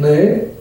오늘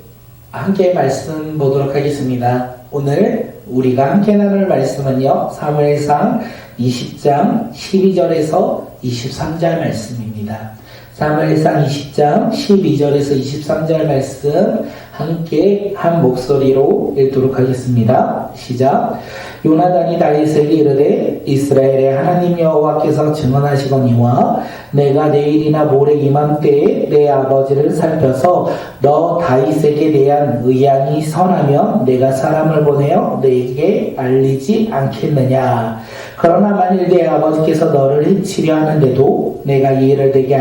함께 말씀 보도록 하겠습니다. 오늘 우리가 함께 나눌 말씀은요, 사무엘상 20장 12절에서 23절 말씀입니다. 사무엘상 20장 12절에서 23절 말씀 함께 한 목소리로 읽도록 하겠습니다. 시작. 요나단이 다윗에게 이르되 이스라엘의 하나님 여호와께서 증언하시거니와 내가 내일이나 모레 이맘때에 내 아버지를 살펴서 너 다윗에게 대한 의향이 선하면 내가 사람을 보내어 너에게 알리지 않겠느냐. 그러나 만일 내 아버지께서 너를 해치려 하는데도 내가 이 일을 내게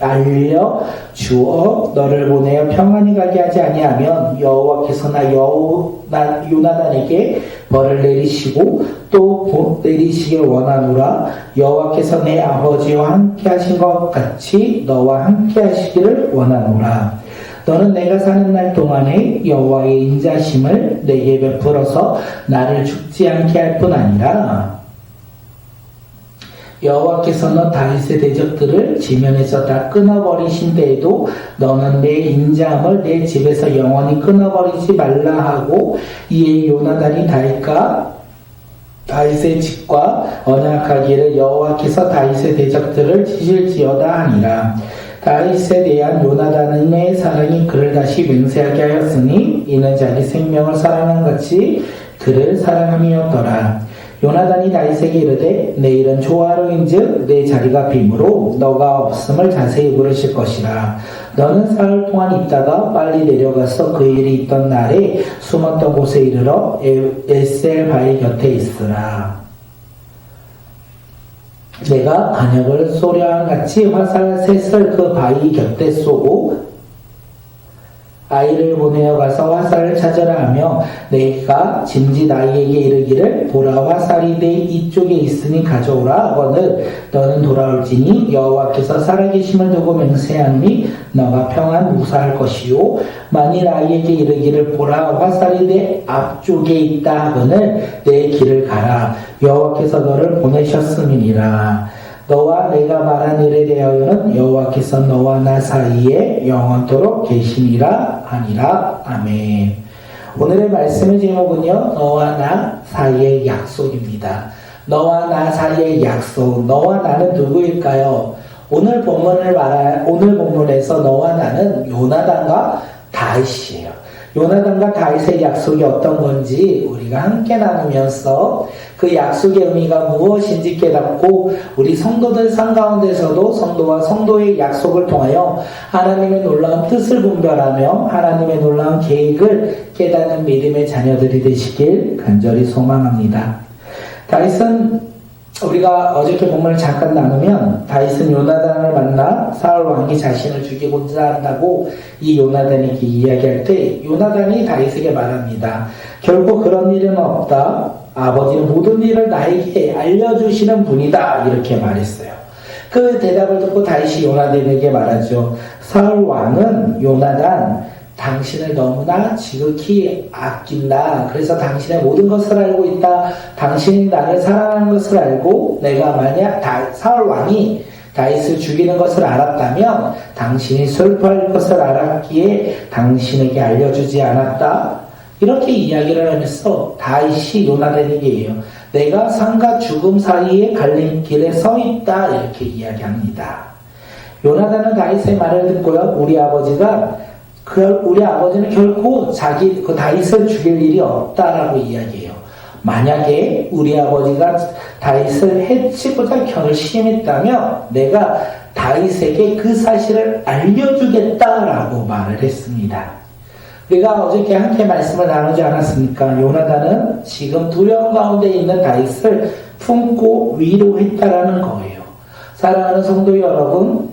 알려주어 너를 보내어 평안히 가게 하지 아니하면 여호와께서나 요나단에게 벌을 내리시고 또 내리시길 원하노라. 여호와께서 내 아버지와 함께 하신 것 같이 너와 함께 하시기를 원하노라. 너는 내가 사는 날 동안에 여호와의 인자심을 내게 베풀어서 나를 죽지 않게 할 뿐 아니라 여호와께서는 다윗의 대적들을 지면에서 다 끊어버리신 때에도 너는 내 인자함을 내 집에서 영원히 끊어버리지 말라 하고 이에 요나단이 다윗의 집과 언약하기를 여호와께서 다윗의 대적들을 치실지어다 하니라. 다윗에 대한 요나단의 사랑이 그를 다시 맹세하게 하였으니 이는 자기 생명을 사랑한 같이 그를 사랑함이었더라. 요나단이 다윗에게 이르되 내일은 조화로인즉 내 자리가 비므로 너가 없음을 자세히 물으실 것이라. 너는 사흘 동안 있다가 빨리 내려가서 그 일이 있던 날에 숨었던 곳에 이르러 에셀 바위 곁에 있으라. 내가 반역을 쏘려함 같이 화살 셋을 그 바위 곁에 쏘고 아이를 보내어 가서 화살을 찾으라 하며 내가 짐짓 아이에게 이르기를 보라 화살이 내 이쪽에 있으니 가져오라 하거늘 너는 돌아올지니 여호와께서 살아계심을 두고 맹세하니 너가 평안 무사할 것이요 만일 아이에게 이르기를 보라 화살이 내 앞쪽에 있다 하거늘 내 길을 가라 여호와께서 너를 보내셨음이니라. 너와 내가 말한 일에 대하여는 여호와께서 너와 나 사이에 영원토록 계시니라 하니라. 아멘. 오늘의 말씀의 제목은요, 너와 나 사이의 약속입니다. 너와 나 사이의 약속. 너와 나는 누구일까요? 오늘 본문에서 너와 나는 요나단과 다윗이에요. 요나단과 다윗의 약속이 어떤 건지 우리가 함께 나누면서 그 약속의 의미가 무엇인지 깨닫고 우리 성도들 삶 가운데서도 성도와 성도의 약속을 통하여 하나님의 놀라운 뜻을 분별하며 하나님의 놀라운 계획을 깨닫는 믿음의 자녀들이 되시길 간절히 소망합니다. 다윗은 우리가 어저께 본문을 잠깐 나누면 다윗은 요나단을 만나 사울 왕이 자신을 죽이고자 한다고 이 요나단에게 이야기할 때 요나단이 다윗에게 말합니다. 결코 그런 일은 없다. 아버지는 모든 일을 나에게 알려주시는 분이다. 이렇게 말했어요. 그 대답을 듣고 다윗이 요나단에게 말하죠. 사울 왕은 요나단 당신을 너무나 지극히 아낀다. 그래서 당신의 모든 것을 알고 있다. 당신이 나를 사랑하는 것을 알고 내가 만약 사울 왕이 다윗을 죽이는 것을 알았다면 당신이 슬퍼할 것을 알았기에 당신에게 알려주지 않았다. 이렇게 이야기를 하면서 다윗이 요나단에게 해요. 내가 삶과 죽음 사이에 갈림길에 서 있다. 이렇게 이야기합니다. 요나단은 다윗의 말을 듣고요. 우리 아버지는 결코 그 다윗을 죽일 일이 없다라고 이야기해요. 만약에 우리 아버지가 다윗을 해치고자 결심했다면 내가 다윗에게 그 사실을 알려주겠다라고 말을 했습니다. 우리가 어저께 함께 말씀을 나누지 않았습니까? 요나단은 지금 두려움 가운데 있는 다윗을 품고 위로했다라는 거예요. 사랑하는 성도 여러분,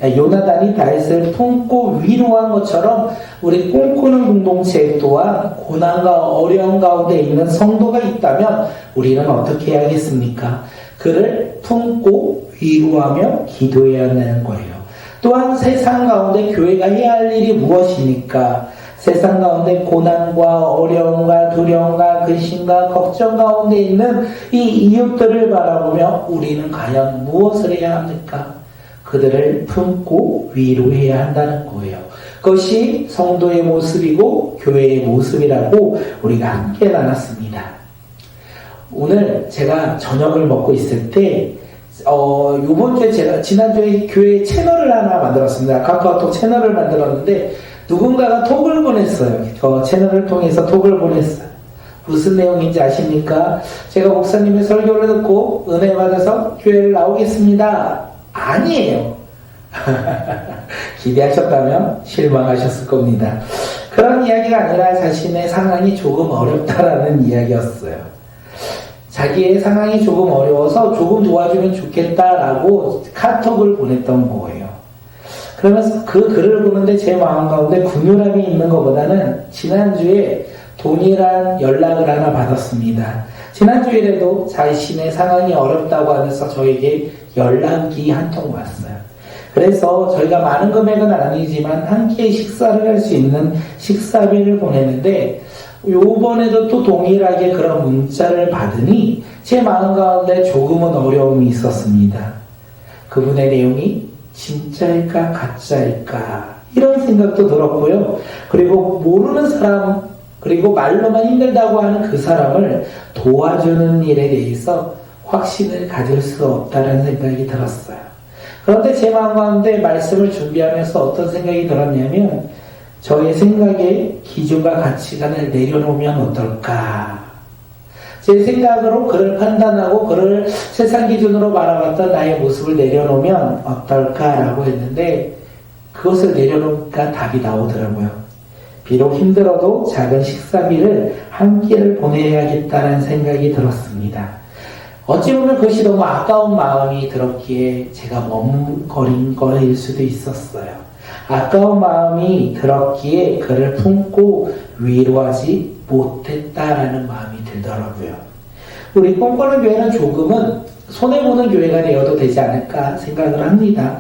요나단이 다윗을 품고 위로한 것처럼 우리 꿈꾸는 공동체 또한 고난과 어려움 가운데 있는 성도가 있다면 우리는 어떻게 해야겠습니까? 그를 품고 위로하며 기도해야 한다는 거예요. 또한 세상 가운데 교회가 해야 할 일이 무엇입니까? 세상 가운데 고난과 어려움과 두려움과 근심과 걱정 가운데 있는 이 이웃들을 바라보며 우리는 과연 무엇을 해야 합니까? 그들을 품고 위로해야 한다는 거예요. 그것이 성도의 모습이고 교회의 모습이라고 우리가 함께 나눴습니다. 오늘 제가 저녁을 먹고 있을 때 요번 주에 제가 지난주에 교회 채널을 하나 만들었습니다. 카카오톡 채널을 만들었는데 누군가가 톡을 보냈어요. 저 채널을 통해서 톡을 보냈어요. 무슨 내용인지 아십니까? 제가 목사님의 설교를 듣고 은혜 받아서 교회를 나오겠습니다. 아니에요. 기대하셨다면 실망하셨을 겁니다. 그런 이야기가 아니라 자신의 상황이 조금 어렵다라는 이야기였어요. 자기의 상황이 조금 어려워서 조금 도와주면 좋겠다라고 카톡을 보냈던 거예요. 그러면서 그 글을 보는데 제 마음 가운데 긍휼함이 있는 것보다는 지난주에 동일한 연락을 하나 받았습니다. 지난주에도 자신의 상황이 어렵다고 하면서 저에게 연락이 한 통 왔어요. 그래서 저희가 많은 금액은 아니지만 함께 식사를 할 수 있는 식사비를 보냈는데 요번에도 또 동일하게 그런 문자를 받으니 제 마음 가운데 조금은 어려움이 있었습니다. 그분의 내용이 진짜일까 가짜일까 이런 생각도 들었고요. 그리고 모르는 사람 그리고 말로만 힘들다고 하는 그 사람을 도와주는 일에 대해서 확신을 가질 수 없다는 생각이 들었어요. 그런데 제 마음 가운데 말씀을 준비하면서 어떤 생각이 들었냐면 저의 생각의 기준과 가치관을 내려놓으면 어떨까? 제 생각으로 그를 판단하고 그를 세상 기준으로 바라봤던 나의 모습을 내려놓으면 어떨까라고 했는데 그것을 내려놓으니까 답이 나오더라고요. 비록 힘들어도 작은 식사비를 한 끼를 보내야겠다는 생각이 들었습니다. 어찌 보면 그것이 너무 아까운 마음이 들었기에 제가 머뭇거린 거일 수도 있었어요. 아까운 마음이 들었기에 그를 품고 위로하지 못했다라는 마음이 들더라고요. 우리 꿈꾸는 교회는 조금은 손해보는 교회가 되어도 되지 않을까 생각을 합니다.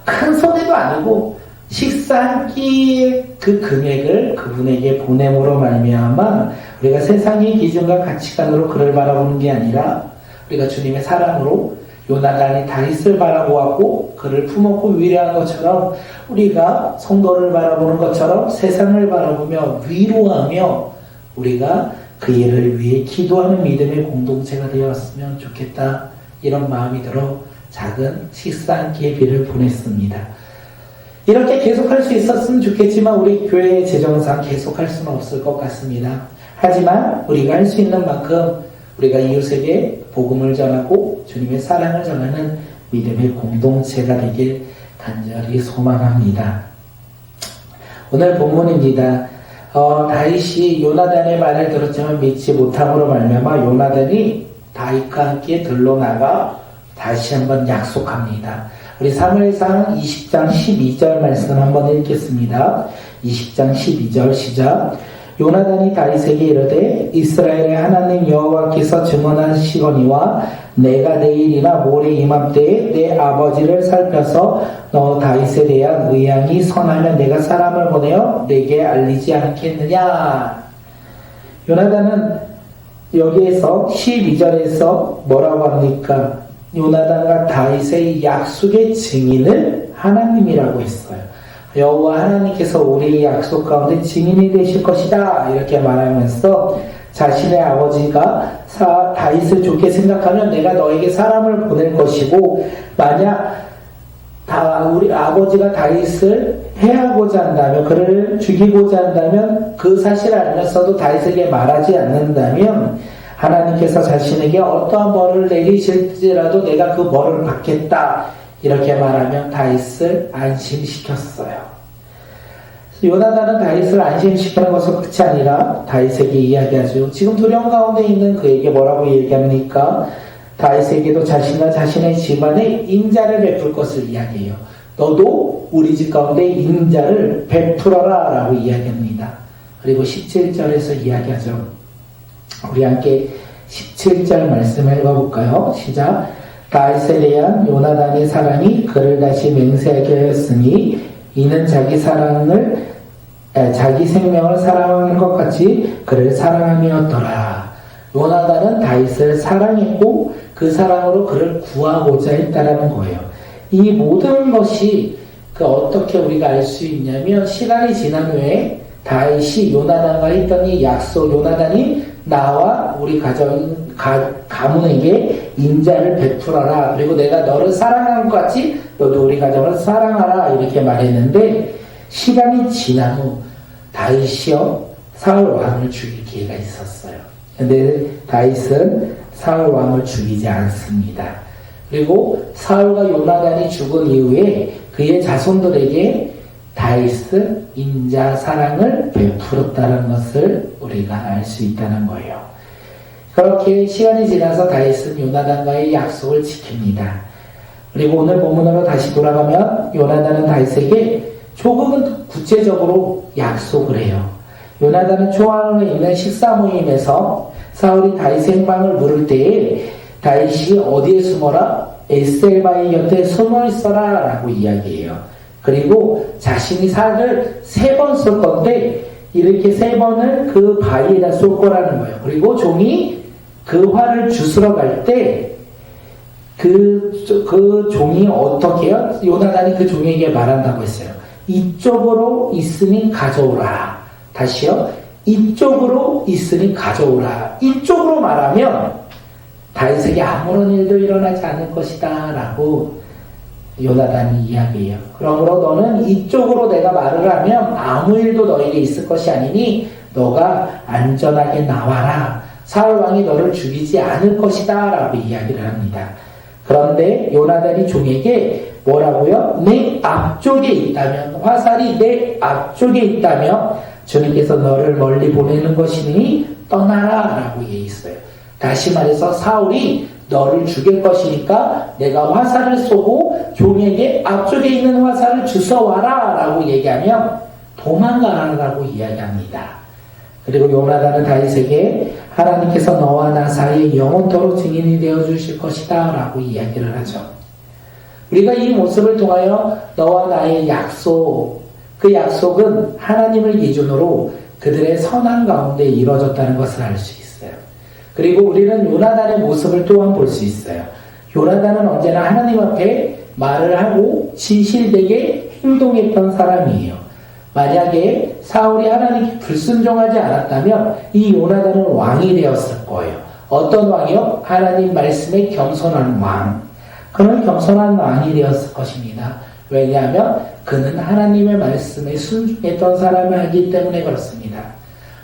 큰 손해도 아니고 식사 한 끼의 그 금액을 그분에게 보냄으로 말미암아 우리가 세상의 기준과 가치관으로 그를 바라보는 게 아니라 우리가 주님의 사랑으로 요나단이 다윗을 바라보았고 그를 품었고 위로한 것처럼 우리가 성도를 바라보는 것처럼 세상을 바라보며 위로하며 우리가 그 일을 위해 기도하는 믿음의 공동체가 되었으면 좋겠다 이런 마음이 들어 작은 식사 한 끼의 비를 보냈습니다. 이렇게 계속할 수 있었으면 좋겠지만 우리 교회의 재정상 계속할 수는 없을 것 같습니다. 하지만 우리가 할 수 있는 만큼 우리가 이웃에게 복음을 전하고 주님의 사랑을 전하는 믿음의 공동체가 되길 간절히 소망합니다. 오늘 본문입니다. 다윗이 요나단의 말을 들었지만 믿지 못함으로 말미암아 요나단이 다윗과 함께 들러 나가 다시 한번 약속합니다. 우리 사무엘상 20장 12절 말씀 한번 읽겠습니다. 20장 12절 시작. 요나단이 다윗에게 이르되 이스라엘의 하나님 여호와께서 증언하시거니와 내가 내일이나 모레 이맘때에 내 아버지를 살펴서 너 다윗에 대한 의향이 선하면 내가 사람을 보내어 내게 알리지 않겠느냐. 요나단은 여기에서 12절에서 뭐라고 합니까? 요나단과 다윗의 약속의 증인을 하나님이라고 했어요. 여호와 하나님께서 우리의 약속 가운데 증인이 되실 것이다 이렇게 말하면서 자신의 아버지가 다윗을 좋게 생각하면 내가 너에게 사람을 보낼 것이고 만약 우리 아버지가 다윗을 해하고자 한다면 그를 죽이고자 한다면 그 사실을 알면서도 다윗에게 말하지 않는다면 하나님께서 자신에게 어떠한 벌을 내리실지라도 내가 그 벌을 받겠다 이렇게 말하면 다윗을 안심시켰어요. 요나단은 다윗을 안심시키는 것은 끝이 아니라 다윗에게 이야기하죠. 지금 두려움 가운데 있는 그에게 뭐라고 얘기합니까? 다윗에게도 자신과 자신의 집안에 인자를 베풀 것을 이야기해요. 너도 우리 집 가운데 인자를 베풀어라 라고 이야기합니다. 그리고 17절에서 이야기하죠. 우리 함께 17절 말씀을 읽어볼까요? 시작. 다윗에 대한 요나단의 사랑이 그를 다시 맹세하게 하였으니 이는 자기 생명을 사랑하는 것 같이 그를 사랑함이었더라. 요나단은 다윗을 사랑했고 그 사랑으로 그를 구하고자 했다라는 거예요. 이 모든 것이 그 어떻게 우리가 알 수 있냐면 시간이 지난 후에 다윗이 요나단과 했던 이 약속, 요나단이 나와 우리 가문에게 인자를 베풀어라. 그리고 내가 너를 사랑한 것 같이 너도 우리 가정을 사랑하라. 이렇게 말했는데 시간이 지난 후 다윗이요 사울 왕을 죽일 기회가 있었어요. 근데 다윗은 사울 왕을 죽이지 않습니다. 그리고 사울과 요나단이 죽은 이후에 그의 자손들에게 다윗은 인자 사랑을 베풀었다는 것을 우리가 알 수 있다는 거예요. 그렇게 시간이 지나서 다윗은 요나단과의 약속을 지킵니다. 그리고 오늘 본문으로 다시 돌아가면 요나단은 다윗에게 조금은 구체적으로 약속을 해요. 요나단은 초안에 있는 식사 모임에서 사울이 다윗의 행방을 물을 때에 다윗이 어디에 숨어라? 에셀바위 곁에 숨어 있어라 라고 이야기해요. 그리고 자신이 살을 3번 쏠 건데 이렇게 3번을 그 바위에다 쏠 거라는 거예요. 그리고 종이 그 활을 주스러 갈 때 그 종이 어떻게 해요? 요나단이 그 종에게 말한다고 했어요. 이쪽으로 있으니 가져오라. 다시요. 이쪽으로 있으니 가져오라. 이쪽으로 말하면 다윗에게 아무런 일도 일어나지 않을 것이다 라고 요나단이 이야기해요. 그러므로 너는 이쪽으로 내가 말을 하면 아무 일도 너에게 있을 것이 아니니 너가 안전하게 나와라. 사울왕이 너를 죽이지 않을 것이다 라고 이야기를 합니다. 그런데 요나단이 종에게 뭐라고요? 내 앞쪽에 있다면, 화살이 내 앞쪽에 있다면 주님께서 너를 멀리 보내는 것이니 떠나라 라고 얘기했어요. 다시 말해서 사울이 너를 죽일 것이니까 내가 화살을 쏘고 종에게 앞쪽에 있는 화살을 주워와라 라고 얘기하면 도망가라 라고 이야기합니다. 그리고 요나단은 다윗에게 하나님께서 너와 나 사이에 영원토록 증인이 되어주실 것이다 라고 이야기를 하죠. 우리가 이 모습을 통하여 너와 나의 약속, 그 약속은 하나님을 기준으로 그들의 선한 가운데 이루어졌다는 것을 알 수 있어요. 그리고 우리는 요나단의 모습을 또한 볼 수 있어요. 요나단은 언제나 하나님 앞에 말을 하고 진실되게 행동했던 사람이에요. 만약에 사울이 하나님께 불순종하지 않았다면 이 요나단은 왕이 되었을 거예요. 어떤 왕이요? 하나님 말씀에 겸손한 왕. 그런 겸손한 왕이 되었을 것입니다. 왜냐하면 그는 하나님의 말씀에 순종했던 사람이기 때문에 그렇습니다.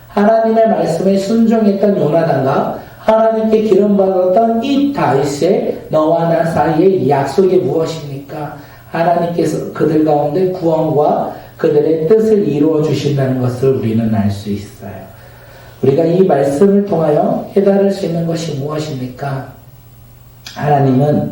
하나님의 말씀에 순종했던 요나단과 하나님께 기름받았던 이 다윗의 너와 나 사이의 약속이 무엇입니까? 하나님께서 그들 가운데 구원과 그들의 뜻을 이루어 주신다는 것을 우리는 알 수 있어요. 우리가 이 말씀을 통하여 깨달을 수 있는 것이 무엇입니까? 하나님은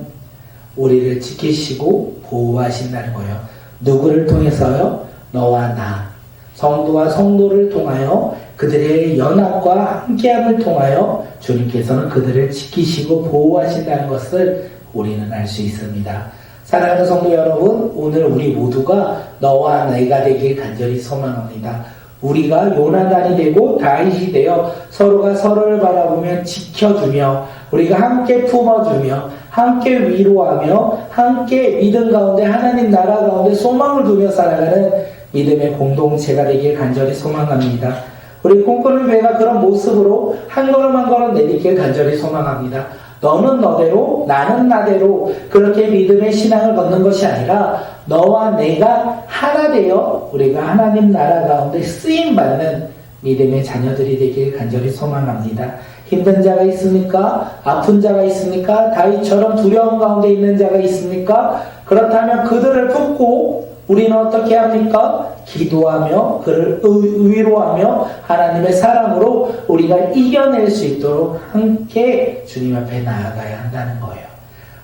우리를 지키시고 보호하신다는 거예요. 누구를 통해서요? 너와 나, 성도와 성도를 통하여 그들의 연합과 함께함을 통하여 주님께서는 그들을 지키시고 보호하신다는 것을 우리는 알 수 있습니다. 사랑하는 성도 여러분, 오늘 우리 모두가 너와 내가 되길 간절히 소망합니다. 우리가 요나단이 되고 다윗이 되어 서로가 서로를 바라보며 지켜주며 우리가 함께 품어주며 함께 위로하며 함께 믿음 가운데 하나님 나라 가운데 소망을 두며 살아가는 믿음의 공동체가 되길 간절히 소망합니다. 우리 꿈꾸는 교회가 그런 모습으로 한 걸음 한 걸음 내딛길 간절히 소망합니다. 너는 너대로 나는 나대로 그렇게 믿음의 신앙을 걷는 것이 아니라 너와 내가 하나 되어 우리가 하나님 나라 가운데 쓰임받는 믿음의 자녀들이 되길 간절히 소망합니다. 힘든 자가 있습니까? 아픈 자가 있습니까? 다윗처럼 두려움 가운데 있는 자가 있습니까? 그렇다면 그들을 품고 우리는 어떻게 합니까? 기도하며 그를 위로하며 하나님의 사랑으로 우리가 이겨낼 수 있도록 함께 주님 앞에 나아가야 한다는 거예요.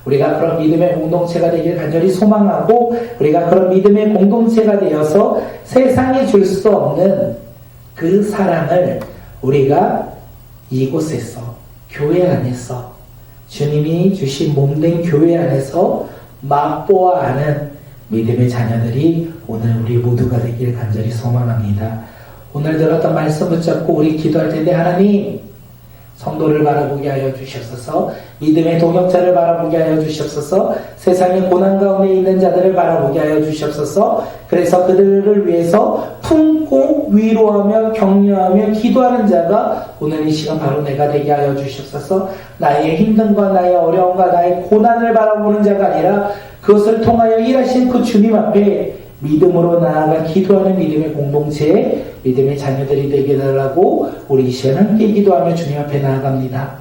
우리가 그런 믿음의 공동체가 되길 간절히 소망하고 우리가 그런 믿음의 공동체가 되어서 세상이 줄 수 없는 그 사랑을 우리가 이곳에서 교회 안에서 주님이 주신 몸된 교회 안에서 맛보아 하는 믿음의 자녀들이 오늘 우리 모두가 되길 간절히 소망합니다. 오늘 들었던 말씀 붙잡고 우리 기도할 텐데 하나님 성도를 바라보게 하여 주시옵소서. 믿음의 동역자를 바라보게 하여 주시옵소서. 세상의 고난 가운데 있는 자들을 바라보게 하여 주시옵소서. 그래서 그들을 위해서 품고 위로하며 격려하며 기도하는 자가 오늘 이 시간 바로 내가 되게 하여 주시옵소서. 나의 힘듦과 나의 어려움과 나의 고난을 바라보는 자가 아니라 그것을 통하여 일하신 그 주님 앞에 믿음으로 나아가 기도하는 믿음의 공동체, 믿음의 자녀들이 되게 해달라고 우리 이 시간 함께 기도하며 주님 앞에 나아갑니다.